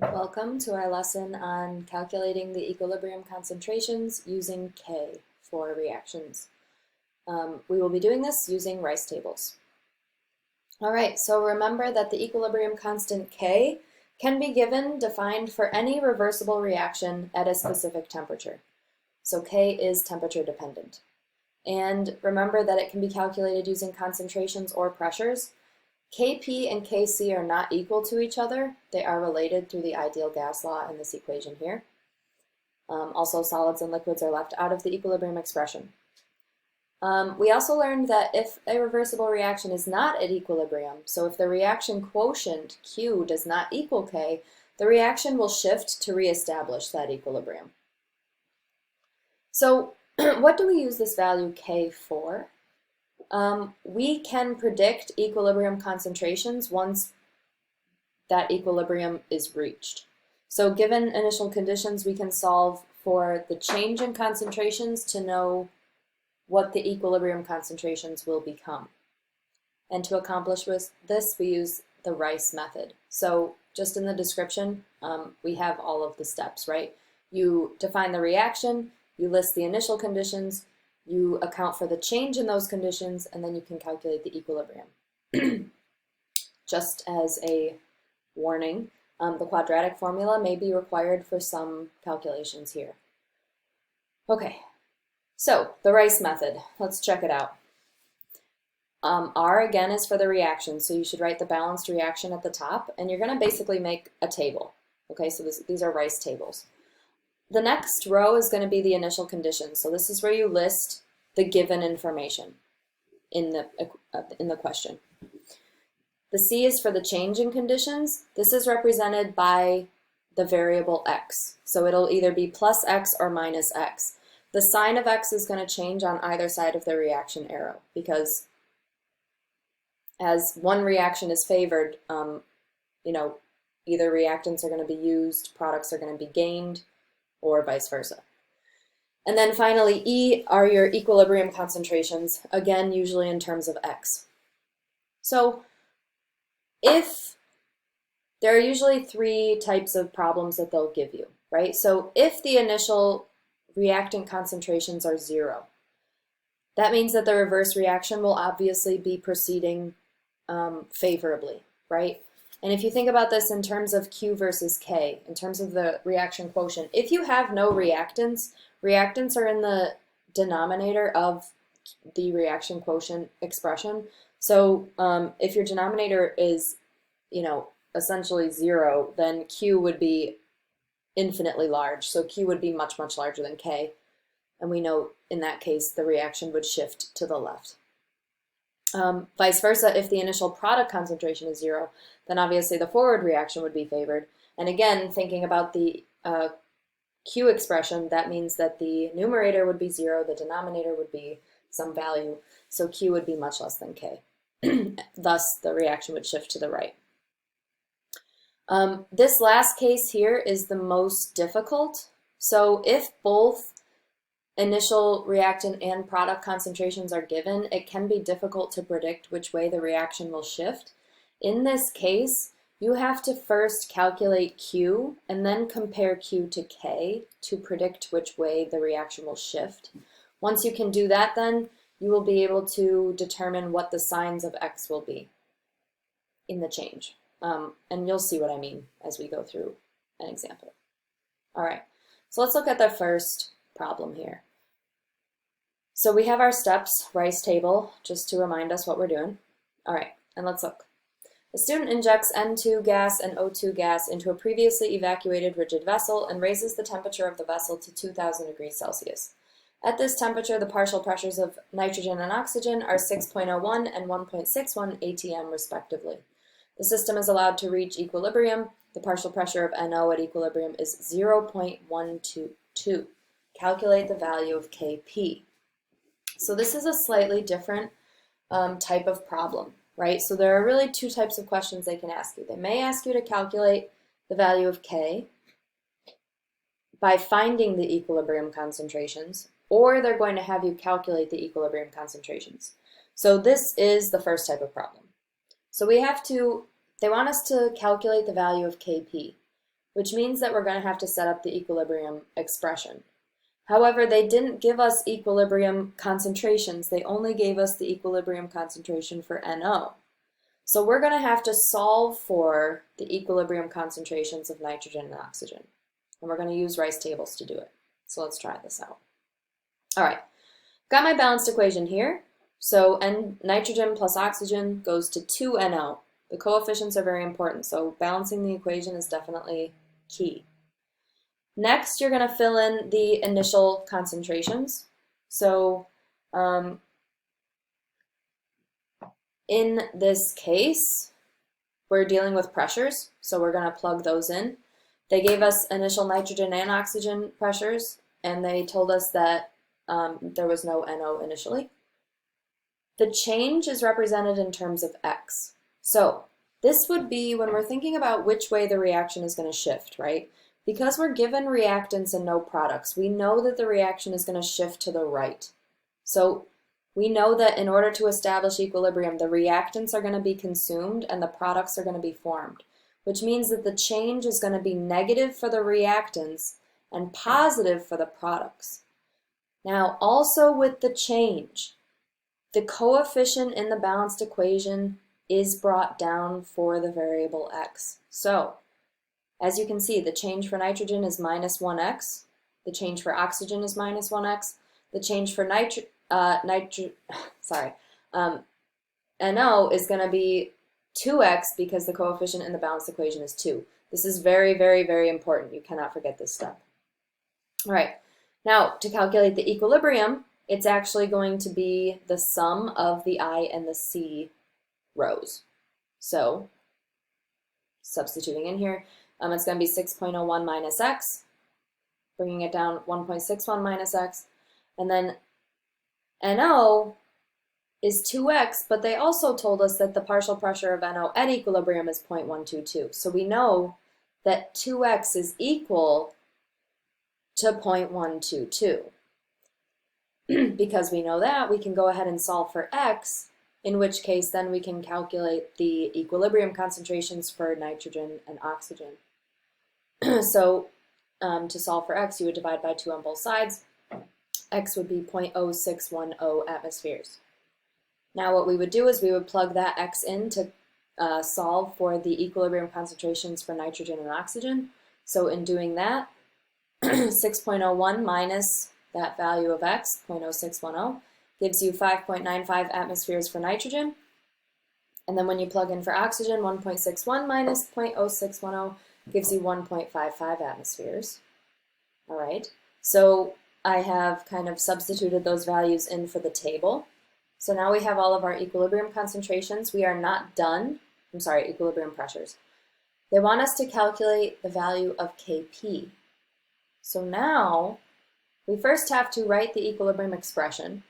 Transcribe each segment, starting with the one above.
Welcome to our lesson on calculating the equilibrium concentrations using K for reactions. We will be doing this using Rice tables. All right, so remember that the equilibrium constant K can be defined for any reversible reaction at a specific temperature. So K is temperature dependent. And remember that it can be calculated using concentrations or pressures. Kp and Kc are not equal to each other. They are related through the ideal gas law in this equation here. Also, solids and liquids are left out of the equilibrium expression. We also learned that if a reversible reaction is not at equilibrium, so if the reaction quotient Q does not equal K, the reaction will shift to reestablish that equilibrium. So what do we use this value K for? We can predict equilibrium concentrations once that equilibrium is reached. So given initial conditions, we can solve for the change in concentrations to know what the equilibrium concentrations will become. And to accomplish this, we use the Rice method. So just in the description, we have all of the steps, right? You define the reaction, you list the initial conditions, you account for the change in those conditions, and then you can calculate the equilibrium. Just as a warning, the quadratic formula may be required for some calculations here. Okay, so the Rice method, let's check it out. R again is for the reaction, so you should write the balanced reaction at the top, and you're going to basically make a table. Okay, so these are Rice tables. The next row is going to be the initial conditions. So this is where you list the given information in the question. The C is for the change in conditions. This is represented by the variable x. So it'll either be plus x or minus x. The sign of x is going to change on either side of the reaction arrow because as one reaction is favored, either reactants are going to be used, products are going to be gained, or vice versa. And then finally, E are your equilibrium concentrations, again, usually in terms of X. So if there are usually three types of problems that they'll give you, right? So if the initial reactant concentrations are 0, that means that the reverse reaction will obviously be proceeding favorably, right? And if you think about this in terms of Q versus K, in terms of the reaction quotient, if you have no reactants, reactants are in the denominator of the reaction quotient expression. So if your denominator is, essentially 0, then Q would be infinitely large. So Q would be much, much larger than K. And we know in that case, the reaction would shift to the left. Vice versa, if the initial product concentration is 0, then obviously the forward reaction would be favored. And again, thinking about the Q expression, that means that the numerator would be 0, the denominator would be some value, so Q would be much less than K. Thus, the reaction would shift to the right. This last case here is the most difficult. So if both initial reactant and product concentrations are given, it can be difficult to predict which way the reaction will shift. In this case, you have to first calculate Q and then compare Q to K to predict which way the reaction will shift. Once you can do that, then you will be able to determine what the signs of X will be in the change. And you'll see what I mean as we go through an example. All right, so let's look at the first problem here. So we have our steps, Rice table, just to remind us what we're doing. All right, and let's look. The student injects N2 gas and O2 gas into a previously evacuated rigid vessel and raises the temperature of the vessel to 2000 degrees Celsius. At this temperature, the partial pressures of nitrogen and oxygen are 6.01 and 1.61 atm respectively. The system is allowed to reach equilibrium. The partial pressure of NO at equilibrium is 0.122. Calculate the value of Kp. So this is a slightly different type of problem, right? So there are really two types of questions they can ask you. They may ask you to calculate the value of K by finding the equilibrium concentrations, or they're going to have you calculate the equilibrium concentrations. So this is the first type of problem. So they want us to calculate the value of Kp. which means that we're going to have to set up the equilibrium expression. However, they didn't give us equilibrium concentrations. They only gave us the equilibrium concentration for NO. So we're going to have to solve for the equilibrium concentrations of nitrogen and oxygen. And we're going to use Rice tables to do it. So let's try this out. All right, got my balanced equation here. So nitrogen plus oxygen goes to 2NO. The coefficients are very important, so balancing the equation is definitely key. Next, you're going to fill in the initial concentrations. So in this case, we're dealing with pressures, so we're going to plug those in. They gave us initial nitrogen and oxygen pressures, and they told us that there was no NO initially. The change is represented in terms of X. So this would be when we're thinking about which way the reaction is going to shift, right? Because we're given reactants and no products, we know that the reaction is going to shift to the right. So we know that in order to establish equilibrium, the reactants are going to be consumed and the products are going to be formed, which means that the change is going to be negative for the reactants and positive for the products. Now, also with the change, the coefficient in the balanced equation is brought down for the variable X. So, as you can see, the change for nitrogen is minus 1x, the change for oxygen is minus 1x, the change for NO is going to be 2x because the coefficient in the balanced equation is 2. This is very, very, very important. You cannot forget this step. All right, now to calculate the equilibrium, it's actually going to be the sum of the I and the C rows. So, substituting in here, it's going to be 6.01 minus x, bringing it down 1.61 minus x, and then NO is 2x, but they also told us that the partial pressure of NO at equilibrium is 0.122. So we know that 2x is equal to 0.122. Because we know that, we can go ahead and solve for x, in which case then we can calculate the equilibrium concentrations for nitrogen and oxygen. So to solve for x, you would divide by 2 on both sides. X would be 0.0610 atmospheres. Now what we would do is we would plug that x in to solve for the equilibrium concentrations for nitrogen and oxygen. So in doing that, 6.01 minus that value of x, 0.0610, gives you 5.95 atmospheres for nitrogen. And then when you plug in for oxygen, 1.61 minus 0.0610 gives you 1.55 atmospheres. All right, so I have kind of substituted those values in for the table. So now we have all of our equilibrium concentrations. We are not done. I'm sorry, equilibrium pressures. They want us to calculate the value of Kp. So now we first have to write the equilibrium expression.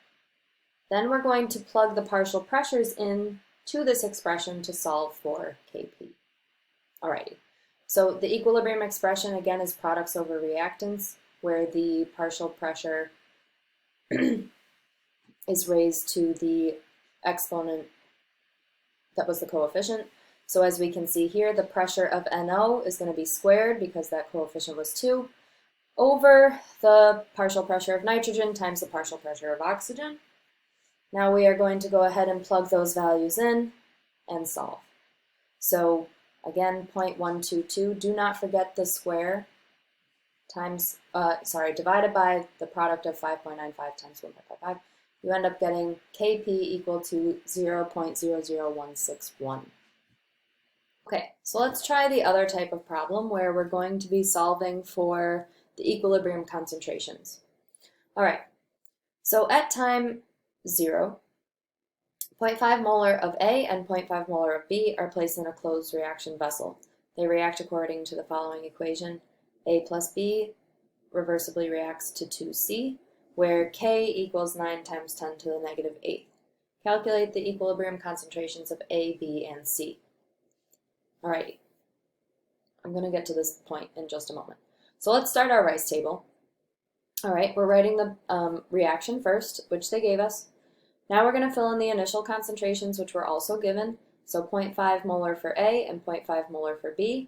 Then we're going to plug the partial pressures in to this expression to solve for Kp. Alrighty, so the equilibrium expression again is products over reactants, where the partial pressure is raised to the exponent that was the coefficient. So as we can see here, the pressure of NO is going to be squared because that coefficient was 2, over the partial pressure of nitrogen times the partial pressure of oxygen. Now we are going to go ahead and plug those values in and solve. So again, 0.122, do not forget the square, divided by the product of 5.95 times 1.55. You end up getting Kp equal to 0.00161. Okay, so let's try the other type of problem where we're going to be solving for the equilibrium concentrations. All right, so at time 0, 0.5 molar of A and 0.5 molar of B are placed in a closed reaction vessel. They react according to the following equation. A plus B reversibly reacts to 2C, where K equals 9 times 10 to the negative 8th. Calculate the equilibrium concentrations of A, B, and C. Alrighty, I'm going to get to this point in just a moment. So let's start our Rice table. Alright, we're writing the reaction first, which they gave us. Now we're going to fill in the initial concentrations, which were also given. So 0.5 molar for A and 0.5 molar for B.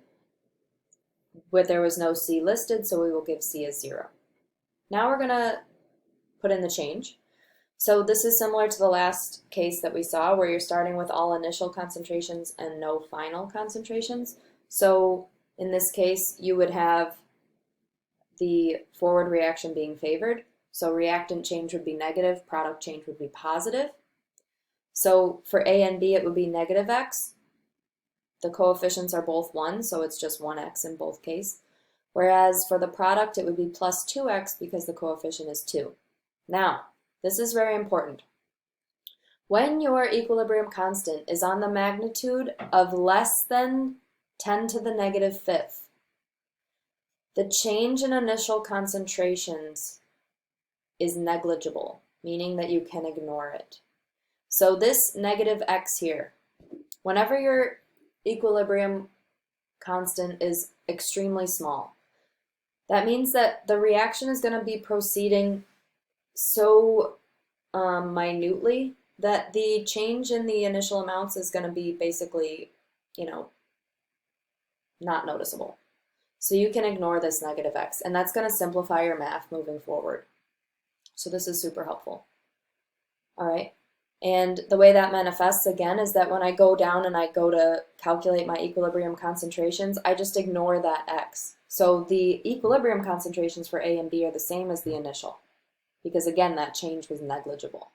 but there was no C listed, so we will give C as 0. Now we're going to put in the change. So this is similar to the last case that we saw where you're starting with all initial concentrations and no final concentrations. So in this case, you would have the forward reaction being favored. So reactant change would be negative, product change would be positive. So for A and B, it would be negative X. The coefficients are both 1, so it's just 1x in both cases. Whereas for the product, it would be plus 2x because the coefficient is 2. Now, this is very important. When your equilibrium constant is on the magnitude of less than 10 to the negative fifth, the change in initial concentrations is negligible, meaning that you can ignore it. So this negative x here, whenever your equilibrium constant is extremely small, that means that the reaction is going to be proceeding so minutely that the change in the initial amounts is going to be basically, not noticeable. So you can ignore this negative x, and that's going to simplify your math moving forward. So this is super helpful. All right. And the way that manifests again is that when I go down and I go to calculate my equilibrium concentrations, I just ignore that x. So the equilibrium concentrations for A and B are the same as the initial, because again, that change was negligible.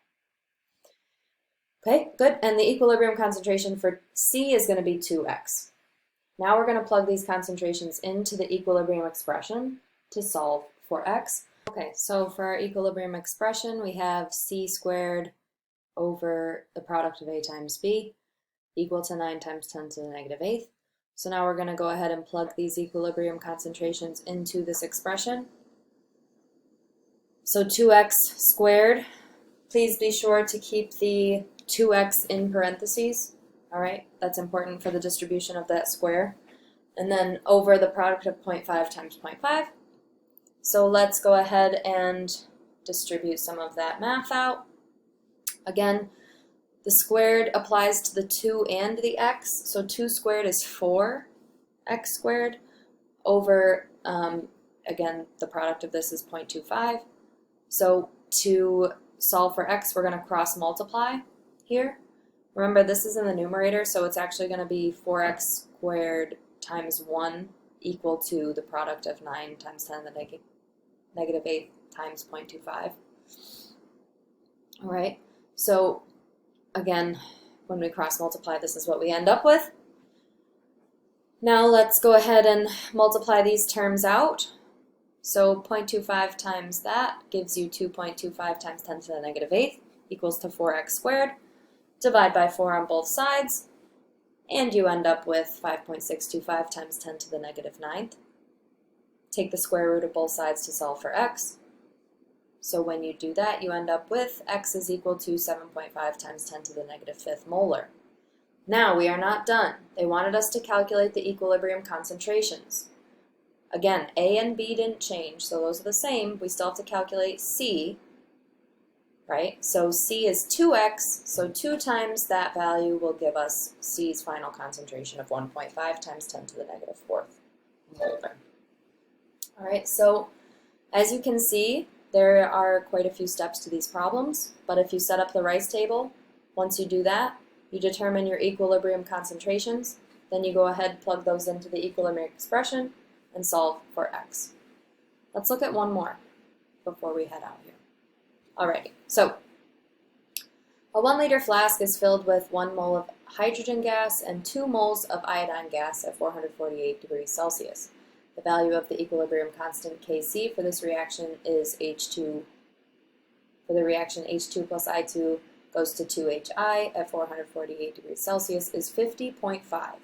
Okay, good. And the equilibrium concentration for C is going to be 2x. Now we're going to plug these concentrations into the equilibrium expression to solve for x. Okay, so for our equilibrium expression, we have C squared over the product of A times B equal to 9 times 10 to the negative 8th. So now we're going to go ahead and plug these equilibrium concentrations into this expression. So 2x squared, please be sure to keep the 2x in parentheses. All right, that's important for the distribution of that square. And then over the product of 0.5 times 0.5. So let's go ahead and distribute some of that math out. Again, the squared applies to the 2 and the x. So 2 squared is 4x squared over, again, the product of this is 0.25. So to solve for x, we're going to cross multiply here. Remember, this is in the numerator, so it's actually going to be 4x squared times 1 equal to the product of 9 times 10 to the negative 8 times 0.25. All right, so again, when we cross multiply, this is what we end up with. Now let's go ahead and multiply these terms out. So 0.25 times that gives you 2.25 times 10 to the negative 8th equals to 4x squared. Divide by 4 on both sides, and you end up with 5.625 times 10 to the negative 9th. Take the square root of both sides to solve for x. So when you do that, you end up with x is equal to 7.5 times 10 to the negative 5th molar. Now, we are not done. They wanted us to calculate the equilibrium concentrations. Again, A and B didn't change, so those are the same. We still have to calculate C, right? So C is 2x, so 2 times that value will give us C's final concentration of 1.5 times 10 to the negative 4th molar. All right, so as you can see, there are quite a few steps to these problems, but if you set up the Rice table, once you do that, you determine your equilibrium concentrations, then you go ahead, plug those into the equilibrium expression, and solve for x. Let's look at one more before we head out here. Alrighty, so a 1 liter flask is filled with 1 mole of hydrogen gas and 2 moles of iodine gas at 448 degrees Celsius. The value of the equilibrium constant Kc for this reaction is H2. For the reaction H2 plus I2 goes to 2HI at 448 degrees Celsius is 50.5.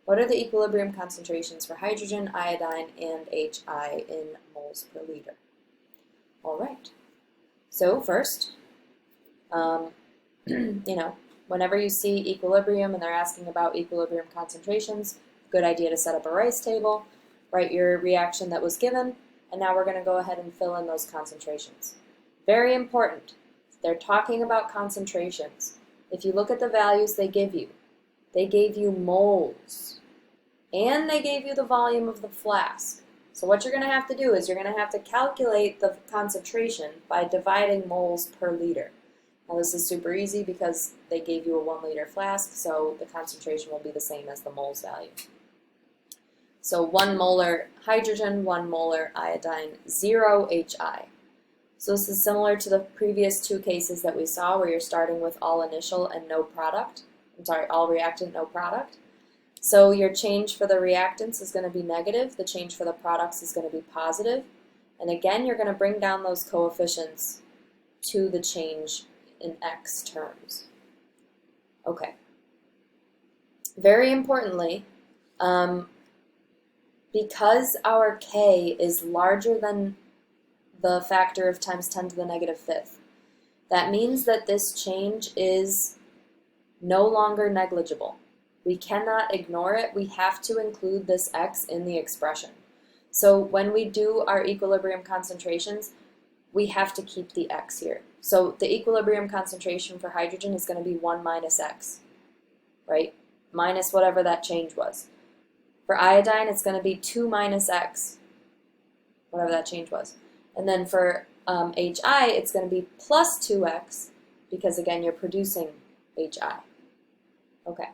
What are the equilibrium concentrations for hydrogen, iodine, and HI in moles per liter? All right. So first, whenever you see equilibrium and they're asking about equilibrium concentrations, good idea to set up a Rice table, write your reaction that was given, and now we're going to go ahead and fill in those concentrations. Very important. They're talking about concentrations. If you look at the values they give you moles. and they gave you the volume of the flask. So what you're going to have to do is you're going to have to calculate the concentration by dividing moles per liter. Now this is super easy because they gave you a 1 liter flask, so the concentration will be the same as the moles value. So 1 molar hydrogen, 1 molar iodine, 0 HI. So this is similar to the previous two cases that we saw where you're starting with all initial and no product. All reactant, no product. So your change for the reactants is going to be negative, the change for the products is going to be positive, and again you're going to bring down those coefficients to the change in X terms. Okay. Very importantly, because our K is larger than the factor of times 10 to the negative fifth, that means that this change is no longer negligible. We cannot ignore it. We have to include this X in the expression. So when we do our equilibrium concentrations, we have to keep the X here. So the equilibrium concentration for hydrogen is going to be 1 minus X, right? Minus whatever that change was. For iodine, it's going to be 2 minus X, whatever that change was. And then for HI, it's going to be plus 2X, because again, you're producing HI. Okay.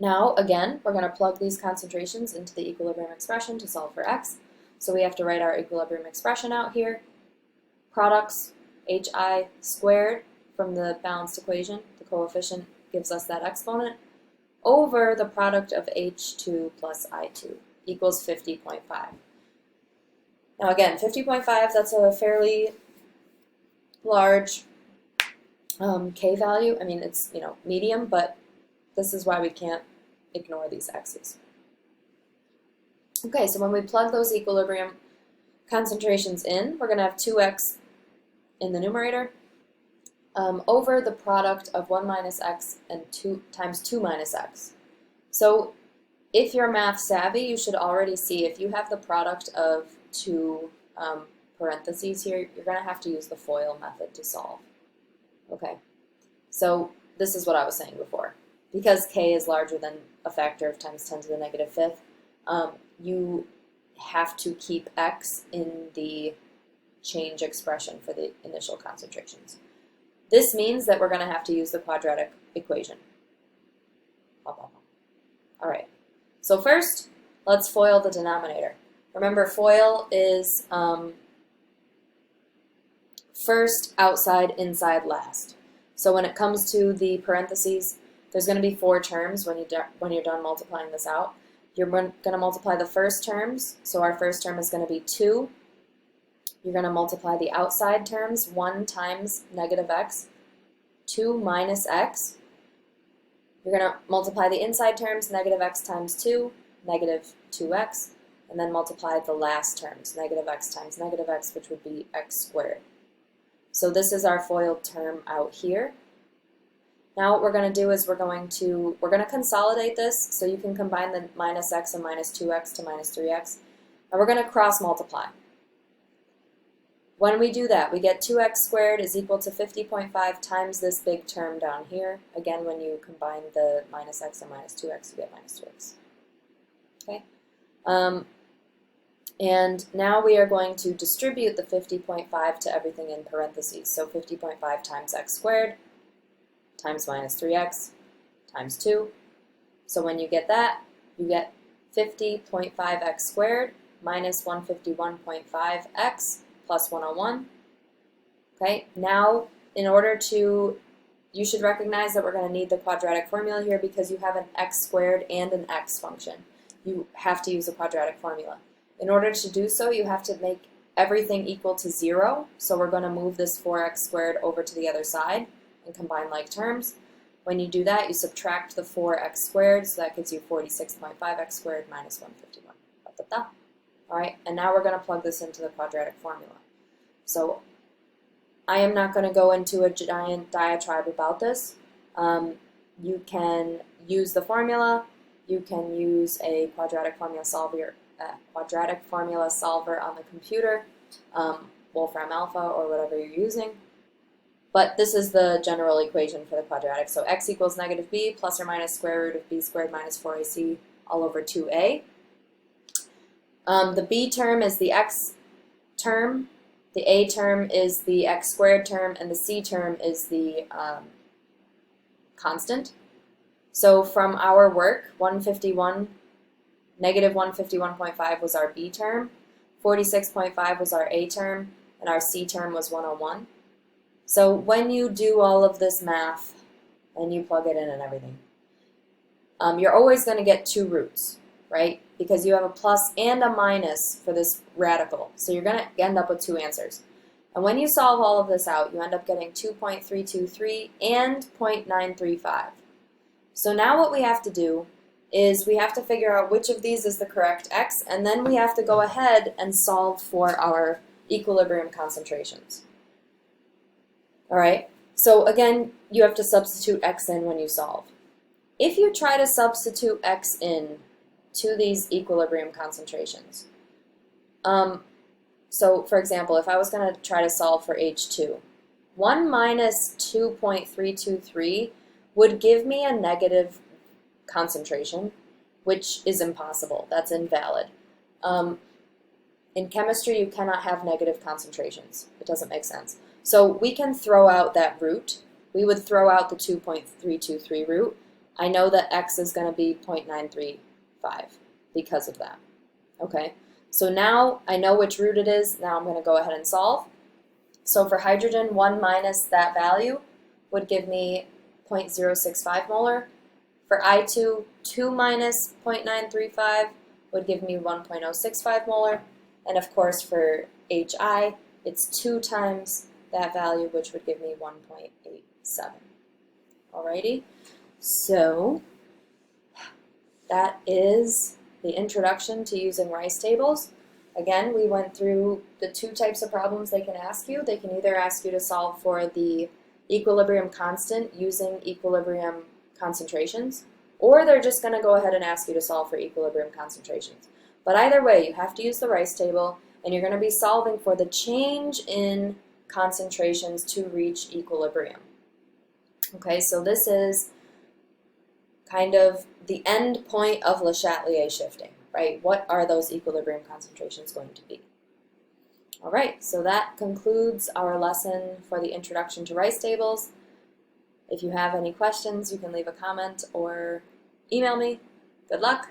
Now, again, we're going to plug these concentrations into the equilibrium expression to solve for X. So we have to write our equilibrium expression out here. Products, HI squared from the balanced equation, the coefficient gives us that exponent, over the product of H2 plus I2 equals 50.5. Now again, 50.5, that's a fairly large K value. I mean, it's, medium, but this is why we can't ignore these X's. Okay, so when we plug those equilibrium concentrations in, we're going to have 2X in the numerator over the product of 1 minus X and 2 times 2 minus X. So if you're math savvy, you should already see if you have the product of two parentheses here, you're going to have to use the FOIL method to solve. Okay, so this is what I was saying before. Because K is larger than a factor of times 10 to the negative fifth, you have to keep X in the change expression for the initial concentrations. This means that we're going to have to use the quadratic equation. All right, so first, let's FOIL the denominator. Remember, FOIL is first, outside, inside, last. So when it comes to the parentheses, there's going to be 4 terms when you're done multiplying this out. You're going to multiply the first terms, so our first term is going to be 2. You're going to multiply the outside terms, 1 times negative X, 2 minus X. You're going to multiply the inside terms, negative X times 2, negative 2X, and then multiply the last terms, negative X times negative X, which would be X squared. So this is our FOILed term out here. Now what we're going to do is we're going to consolidate this so you can combine the minus X and minus 2X to minus 3X. And we're going to cross multiply. When we do that, we get 2X squared is equal to 50.5 times this big term down here. Again, when you combine the minus X and minus 2X, you get minus 2X. Okay. And now we are going to distribute the 50.5 to everything in parentheses. So 50.5 times X squared times minus 3X times 2. So when you get that, you get 50.5X squared minus 151.5X plus 101. Okay, now in order to, you should recognize that we're going to need the quadratic formula here because you have an X squared and an X function. You have to use a quadratic formula. In order to do so, you have to make everything equal to 0. So we're going to move this 4X squared over to the other side and combine like terms. When you do that, you subtract the 4X squared, so that gives you 46.5X squared minus 151. All right, and now we're going to plug this into the quadratic formula. So I am not going to go into a giant diatribe about this. You can use the formula. You can use a quadratic formula solver on the computer, Wolfram Alpha or whatever you're using. But this is the general equation for the quadratic. So x equals negative b plus or minus square root of b squared minus 4ac all over 2a. The b term is the x term, the a term is the x squared term, and the c term is the constant. So from our work, negative 151.5 was our b term, 46.5 was our a term, and our c term was 101. So when you do all of this math and you plug it in and everything, you're always going to get two roots, right? Because you have a plus and a minus for this radical. So you're going to end up with two answers. And when you solve all of this out, you end up getting 2.323 and 0.935. So now what we have to do is we have to figure out which of these is the correct x, and then we have to go ahead and solve for our equilibrium concentrations. All right, so again, you have to substitute x in when you solve. If you try to substitute x in to these equilibrium concentrations, so for example, if I was going to try to solve for H2, 1 minus 2.323 would give me a negative concentration, which is impossible. That's invalid. In chemistry, you cannot have negative concentrations. It doesn't make sense. So we can throw out that root. We would throw out the 2.323 root. I know that x is going to be 0.935 because of that. Okay, so now I know which root it is. Now I'm going to go ahead and solve. So for hydrogen, 1 minus that value would give me 0.065 molar. For I2, 2 minus 0.935 would give me 1.065 molar. And of course for HI, it's 2 times that value, which would give me 1.87. Alrighty, so that is the introduction to using Rice tables. Again, we went through the two types of problems they can ask you. They can either ask you to solve for the equilibrium constant using equilibrium concentrations, or they're just going to go ahead and ask you to solve for equilibrium concentrations. But either way, you have to use the Rice table, and you're going to be solving for the change in concentrations to reach equilibrium. Okay, so this is kind of the end point of Le Chatelier shifting, right? What are those equilibrium concentrations going to be? All right, so that concludes our lesson for the introduction to Rice tables. If you have any questions, you can leave a comment or email me. Good luck!